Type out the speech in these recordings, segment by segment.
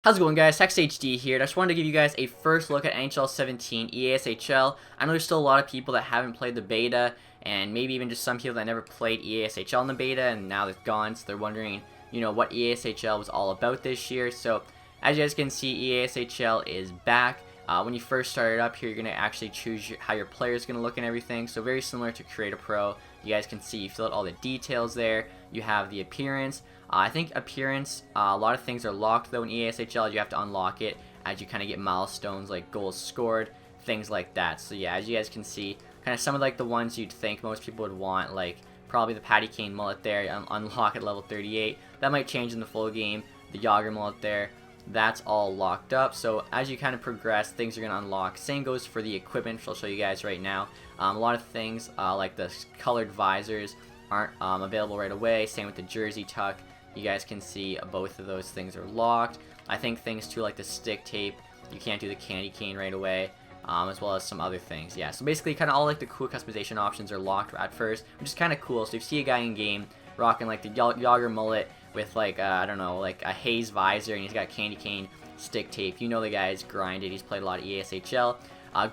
How's it going, guys? TextHD here. I just wanted to give you guys a first look at NHL 17 EASHL. I know there's still a lot of people that haven't played the beta, and maybe even just some people that never played EASHL in the beta, and now it's gone, so they're wondering, what EASHL was all about this year. So, as you guys can see, EASHL is back. When you first start it up here, you're going to actually choose how your player is going to look and everything. So, very similar to Create a Pro. You guys can see you fill out all the details there. You have the appearance. I think appearance, a lot of things are locked though in EASHL. You have to unlock it as you kind of get milestones like goals scored, things like that. So yeah, as you guys can see, kind of some of like the ones you'd think most people would want, like probably the Patty Kane mullet there, unlock at level 38. That might change in the full game. The Yager mullet there, that's all locked up. So as you kind of progress, things are going to unlock. Same goes for the equipment, which I'll show you guys right now. A lot of things like the colored visors aren't available right away. Same with the jersey tuck. You guys can see both of those things are locked. I think things too like the stick tape, you can't do the candy cane right away, as well as some other things. Yeah, so basically kind of all like the cool customization options are locked at first, which is kind of cool. So if you see a guy in game rocking like the Yager mullet with like, I don't know, like a haze visor, and he's got candy cane stick tape, you know the guy's grinded, he's played a lot of EASHL.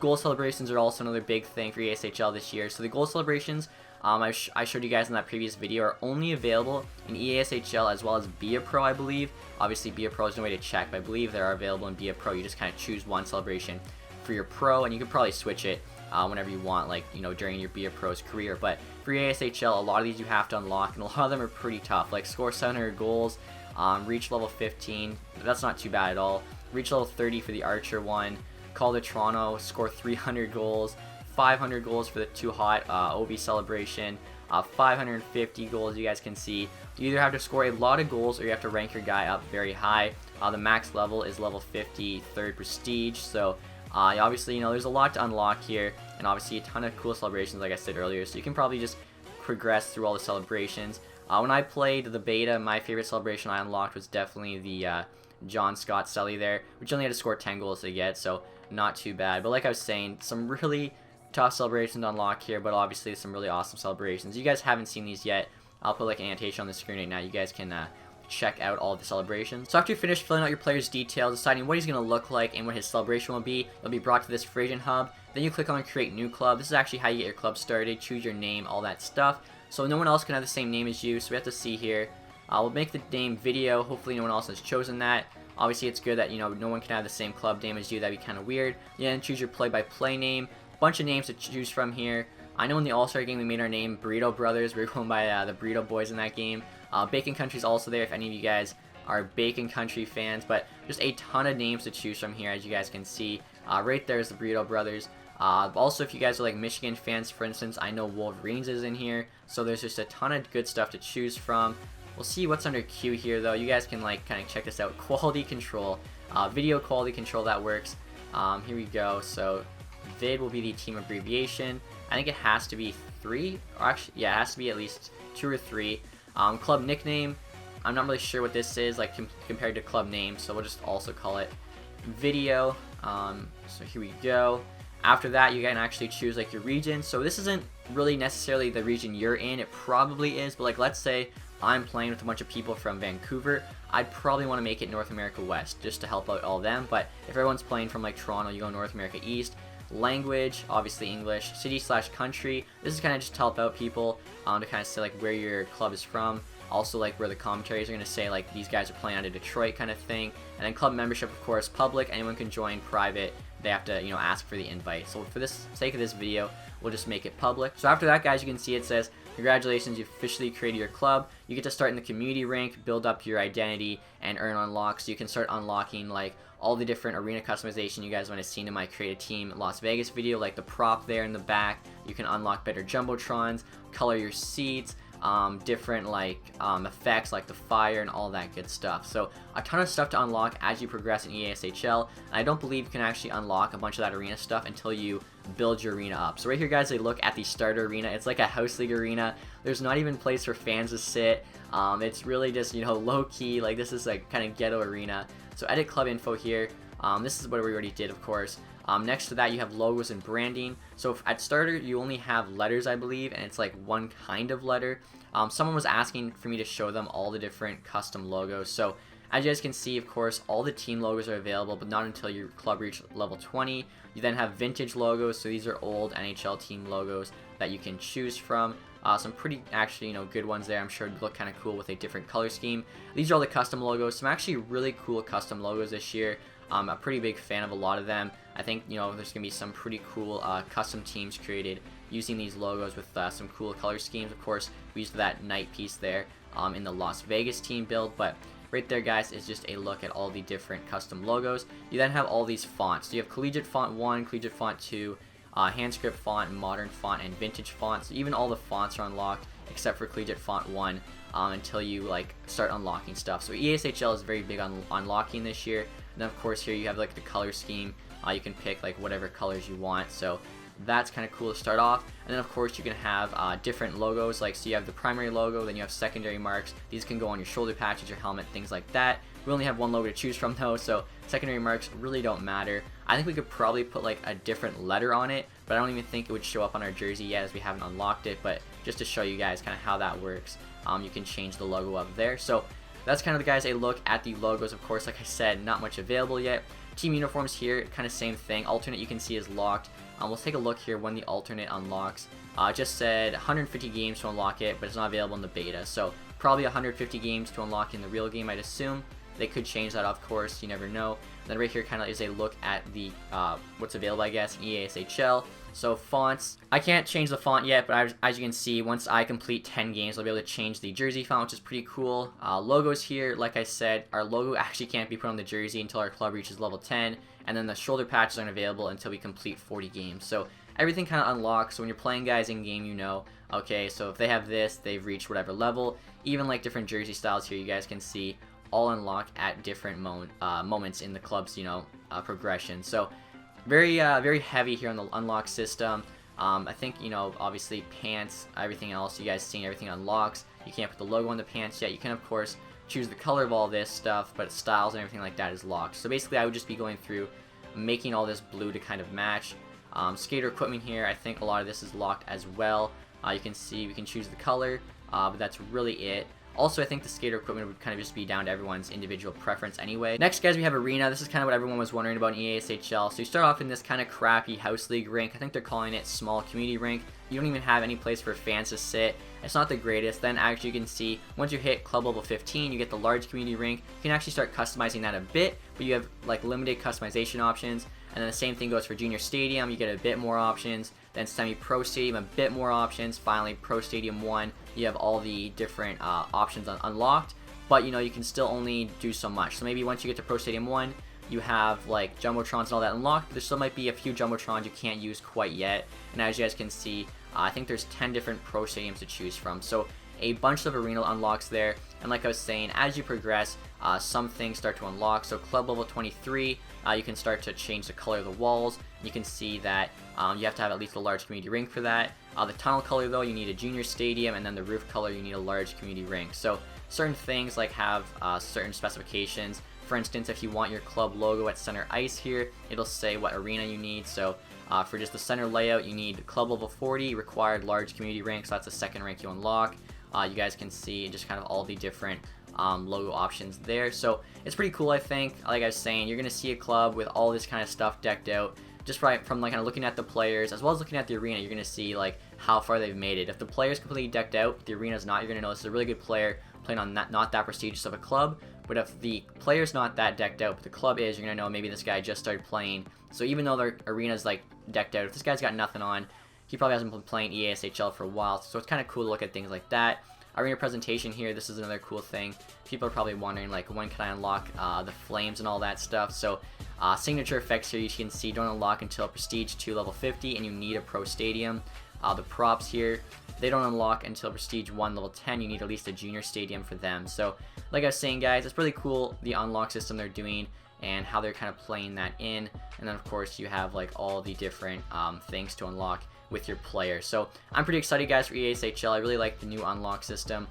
Goal celebrations are also another big thing for EASHL this year. So the goal celebrations, I showed you guys in that previous video, are only available in EASHL as well as BIA Pro, I believe. Obviously, BIA Pro is no way to check, but I believe they are available in BIA Pro. You just kind of choose one celebration for your Pro, and you can probably switch it whenever you want, like, during your BIA Pro's career. But for EASHL, a lot of these you have to unlock, and a lot of them are pretty tough. Like, score 700 goals, reach level 15. That's not too bad at all. Reach level 30 for the Archer one. Call to Toronto, score 300 goals. 500 goals for the Too Hot OB celebration, 550 goals. You guys can see you either have to score a lot of goals or you have to rank your guy up very high. The max level is level 50, third prestige. So obviously, there's a lot to unlock here, and obviously a ton of cool celebrations, like I said earlier. So you can probably just progress through all the celebrations. When I played the beta, my favorite celebration I unlocked was definitely the John Scott Sully there, which only had to score 10 goals to get, so not too bad. But like I was saying, some really tough celebrations to unlock here, but obviously some really awesome celebrations. You guys haven't seen these yet. I'll put like an annotation on the screen right now. You guys can check out all the celebrations. So after you finish filling out your player's details, deciding what he's going to look like and what his celebration will be, you'll be brought to this free agent hub. Then you click on create new club. This is actually how you get your club started, choose your name, all that stuff. So no one else can have the same name as you, so we have to see here. We'll make the name video. Hopefully no one else has chosen that. Obviously it's good that no one can have the same club name as you. That'd be kind of weird. Yeah, and choose your play-by-play name. Bunch of names to choose from here. I know in the All-Star game we made our name Burrito Brothers. We were going by the Burrito Boys in that game. Bacon Country's also there if any of you guys are Bacon Country fans, but just a ton of names to choose from here, as you guys can see. Right there is the Burrito Brothers. Also, if you guys are like Michigan fans, for instance, I know Wolverines is in here, so there's just a ton of good stuff to choose from. We'll see what's under Q here, though. You guys can like kind of check this out. Quality control, video quality control, that works. Here we go. So VID will be the team abbreviation. I think it has to be 3, or actually, yeah, it has to be at least 2 or 3. Club nickname, I'm not really sure what this is, like compared to club name, so we'll just also call it video. So here we go. After that, you can actually choose like your region. So this isn't really necessarily the region you're in. It probably is, but like let's say I'm playing with a bunch of people from Vancouver. I'd probably want to make it North America West just to help out all of them. But if everyone's playing from like Toronto, you go North America East. Language, obviously English. City/country, this is kind of just to help out people to kind of say like where your club is from. Also like where the commentaries are going to say like these guys are playing out of Detroit kind of thing. And then club membership, of course, public. Anyone can join. Private, they have to ask for the invite. So for this sake of this video, we'll just make it public. So after that, guys, you can see it says congratulations, you've officially created your club. You get to start in the community rank, build up your identity, and earn unlocks. So you can start unlocking like all the different arena customization you guys might have seen in my Create a Team Las Vegas video, like the prop there in the back. You can unlock better jumbotrons, color your seats, different like effects like the fire and all that good stuff. So a ton of stuff to unlock as you progress in EASHL, and I don't believe you can actually unlock a bunch of that arena stuff until you build your arena up. So right here, guys, they look at the starter arena. It's like a house league arena. There's not even a place for fans to sit. It's really just low key. Like this is like kind of ghetto arena. So edit club info here. This is what we already did, of course. Next to that, you have logos and branding. So at starter, you only have letters, I believe, and it's like one kind of letter. Someone was asking for me to show them all the different custom logos. So As you guys can see, of course, all the team logos are available, but not until your club reach level 20. You then have vintage logos, so these are old NHL team logos that you can choose from. Some pretty, actually, good ones there. I'm sure would look kind of cool with a different color scheme. These are all the custom logos. Some actually really cool custom logos this year. I'm a pretty big fan of a lot of them. I think, there's going to be some pretty cool custom teams created using these logos with some cool color schemes. Of course, we used that night piece there in the Las Vegas team build, but right there, guys, is just a look at all the different custom logos. You then have all these fonts. So you have Collegiate Font 1, Collegiate Font 2, Handscript Font, Modern Font, and Vintage Font. So even all the fonts are unlocked except for Collegiate Font 1 until you start unlocking stuff. So ESHL is very big on unlocking this year. And then of course here you have the color scheme. You can pick whatever colors you want. So that's kind of cool to start off. And then of course you can have different logos, so you have the primary logo, then you have secondary marks. These can go on your shoulder patches, your helmet, things like that. We only have one logo to choose from though, so secondary marks really don't matter. I think we could probably put a different letter on it, but I don't even think it would show up on our jersey yet as we haven't unlocked it. But just to show you guys kind of how that works, you can change the logo up there. So that's kind of, guys, a look at the logos. Of course, like I said, not much available yet. Team uniforms here, kind of same thing. Alternate, you can see, is locked. We'll take a look here when the alternate unlocks. Just said 150 games to unlock it, but it's not available in the beta. So probably 150 games to unlock in the real game, I'd assume. They could change that, of course, you never know. And then right here kind of is a look at the what's available, I guess, in EASHL. So fonts, I can't change the font yet, but as you can see, once I complete 10 games, I'll be able to change the jersey font, which is pretty cool. Logos here, like I said, our logo actually can't be put on the jersey until our club reaches level 10, and then the shoulder patches aren't available until we complete 40 games. So everything kind of unlocks. So when you're playing guys in game, okay, so if they have this, they've reached whatever level. Even different jersey styles here, you guys can see all unlock at different moments in the club's progression. So very heavy here on the unlock system. I think obviously pants, everything else, you guys seen everything unlocks. You can't put the logo on the pants yet. You can of course choose the color of all this stuff, but styles and everything like that is locked. So basically I would just be going through making all this blue to kind of match. Skater equipment here, I think a lot of this is locked as well. You can see we can choose the color, but that's really it. Also, I think the skater equipment would kind of just be down to everyone's individual preference anyway. Next, guys, we have Arena. This is kind of what everyone was wondering about in EASHL. So you start off in this kind of crappy house league rink. I think they're calling it small community rink. You don't even have any place for fans to sit. It's not the greatest. Then actually you can see once you hit club level 15, you get the large community rink. You can actually start customizing that a bit, but you have limited customization options. And then the same thing goes for Junior Stadium. You get a bit more options. Then Semi-Pro Stadium, a bit more options. Finally, Pro Stadium 1, you have all the different options unlocked. But, you can still only do so much. So maybe once you get to Pro Stadium 1, you have, Jumbotrons and all that unlocked. There still might be a few Jumbotrons you can't use quite yet. And as you guys can see, I think there's 10 different Pro Stadiums to choose from. So a bunch of arena unlocks there. And like I was saying, as you progress, some things start to unlock. So club level 23, you can start to change the color of the walls. You can see that you have to have at least a large community rink for that. The tunnel color, though, you need a junior stadium, and then the roof color, you need a large community rink. So certain things have certain specifications. For instance, if you want your club logo at center ice here, it'll say what arena you need. So for just the center layout, you need club level 40, required large community rink. So that's the second rank you unlock. You guys can see just kind of all the different logo options there. So it's pretty cool, I think. Like I was saying, you're going to see a club with all this kind of stuff decked out. Just from kind of looking at the players, as well as looking at the arena, you're going to see how far they've made it. If the player's completely decked out, the arena's not, you're going to know this is a really good player playing on not that prestigious of a club. But if the player's not that decked out, but the club is, you're going to know maybe this guy just started playing. So even though their arena's decked out, if this guy's got nothing on, he probably hasn't been playing EASHL for a while. So it's kind of cool to look at things like that. Arena presentation here, this is another cool thing. People are probably wondering when can I unlock the flames and all that stuff. So signature effects here, you can see don't unlock until Prestige 2 level 50, and you need a Pro Stadium. The props here, they don't unlock until Prestige 1 level 10. You need at least a Junior Stadium for them. So like I was saying, guys, it's really cool the unlock system they're doing and how they're kind of playing that in. And then of course you have all the different things to unlock with your player. So I'm pretty excited, guys, for EASHL. I really like the new unlock system.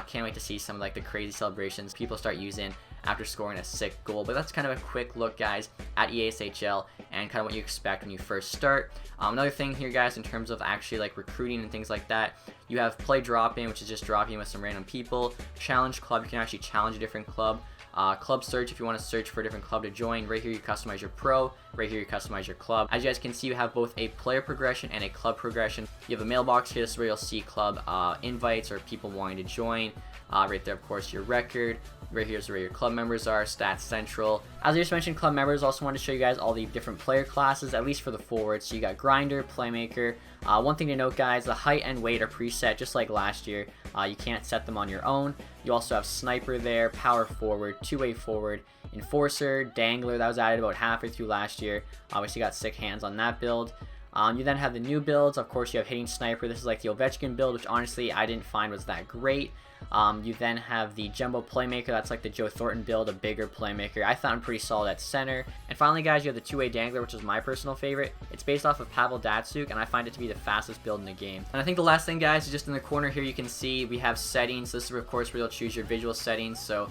Can't wait to see some of the crazy celebrations people start using after scoring a sick goal. But that's kind of a quick look, guys, at EASHL and kind of what you expect when you first start. Another thing here, guys, in terms of actually recruiting and things like that, you have play drop-in, which is just dropping with some random people. Challenge club, you can actually challenge a different club. Club search if you want to search for a different club to join. Right here you customize your pro, right here you customize your club. As you guys can see, you have both a player progression and a club progression. You have a mailbox here, this is where you'll see club invites or people wanting to join. Right there, of course, your record. Right here is where your club members are, stats central. As I just mentioned, club members, also wanted to show you guys all the different player classes, at least for the forwards. So you got grinder, playmaker. One thing to note, guys, the height and weight are preset just like last year. You can't set them on your own. You also have sniper there, power forward, two-way forward, enforcer, dangler, that was added about halfway through last year. Obviously got sick hands on that build. You then have the new builds. Of course, you have hitting sniper. This is like the Ovechkin build, which honestly I didn't find was that great. You then have the jumbo playmaker. That's like the Joe Thornton build, a bigger playmaker. I found pretty solid at center. And finally, guys, you have the two-way dangler, which is my personal favorite. It's based off of Pavel Datsyuk, and I find it to be the fastest build in the game. And I think the last thing, guys, is just in the corner here you can see we have settings. This is, of course, where you'll choose your visual settings. So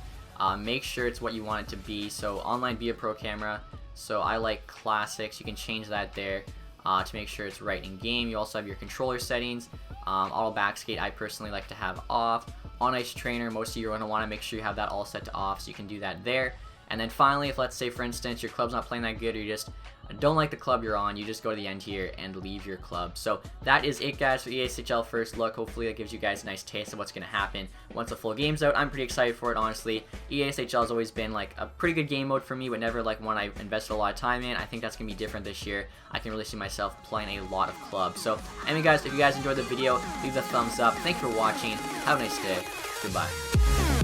make sure it's what you want it to be. So online via pro camera. So I like classics. You can change that there to make sure it's right in game. You also have your controller settings. Auto backskate I personally like to have off. On ice trainer, most of you are going to want to make sure you have that all set to off, so you can do that there. And then finally, if let's say for instance your club's not playing that good, or you just don't like the club you're on, you just go to the end here and leave your club. So that is it, guys, for ESHL first look. Hopefully that gives you guys a nice taste of what's going to happen once the full game's out. I'm pretty excited for it, honestly. ESHL has always been like a pretty good game mode for me, but never like one I've invested a lot of time in. I think that's going to be different this year. I can really see myself playing a lot of clubs. So anyway, guys, if you guys enjoyed the video, leave a thumbs up. Thanks for watching. Have a nice day. Goodbye.